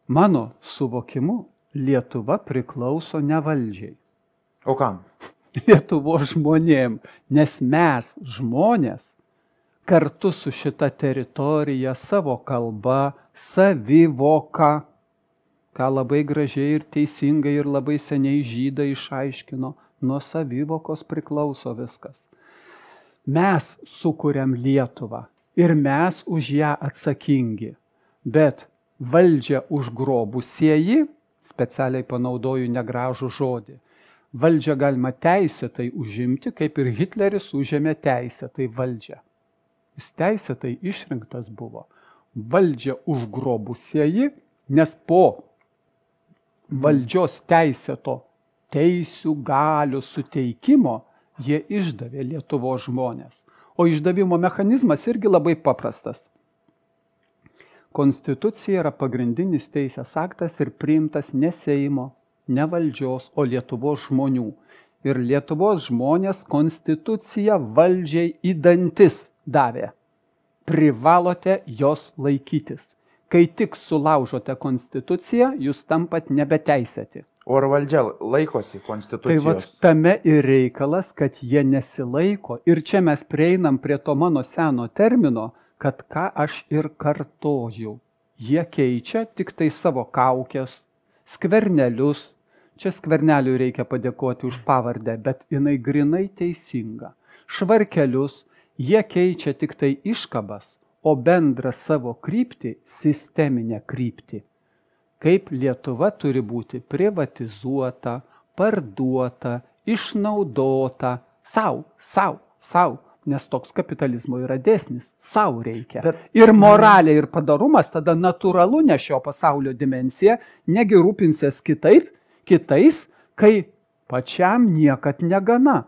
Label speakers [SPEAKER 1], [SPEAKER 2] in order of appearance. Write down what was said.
[SPEAKER 1] Mano suvokimu, Lietuva priklauso ne valdžiai.
[SPEAKER 2] O kam?
[SPEAKER 1] Lietuvos žmonėm, nes mes, žmonės, kartu su šita teritorija, savo kalba, savivoka, ką labai gražiai ir teisingai ir labai seniai žydai išaiškino, nuo savivokos priklauso viskas. Mes sukuriam Lietuvą ir mes už ją atsakingi, bet valdžią užgrobusieji, specialiai panaudoju negražų žodį, valdžią galima teisėtai užimti, kaip ir Hitleris užėmė teisėtai valdžią. Jis teisėtai išrinktas buvo. Valdžią užgrobusieji, nes po valdžios teisėto teisių galių suteikimo jie išdavė Lietuvos žmonės. O išdavimo mechanizmas irgi labai paprastas. Konstitucija yra pagrindinis teisės aktas ir priimtas ne Seimo, ne valdžios, o Lietuvos žmonių. Ir Lietuvos žmonės konstituciją valdžiai į dantis davė. Privalote jos laikytis. Kai tik sulaužote konstituciją, jūs tampat nebeteisėti.
[SPEAKER 2] O ar valdžia laikosi konstitucijos?
[SPEAKER 1] Tai vat tame ir reikalas, kad jie nesilaiko. Ir čia mes prieinam prie to mano seno termino, kad ką aš ir kartoju. Jie keičia tik tai savo kaukės, skvernelius. Čia Skverneliui reikia padėkoti už pavardę, bet jinai grinai teisinga. Švarkelius, jie keičia tik tai iškabas, o bendrą savo kryptį, sisteminę kryptį. Kaip Lietuva turi būti privatizuota, parduota, išnaudota, sau, nes toks kapitalizmo yra dėsnis, sau reikia. Ir moralė, ir padarumas tada natūralu ne šio pasaulio dimensija, negi rūpinsies kitais, kai pačiam niekad negana.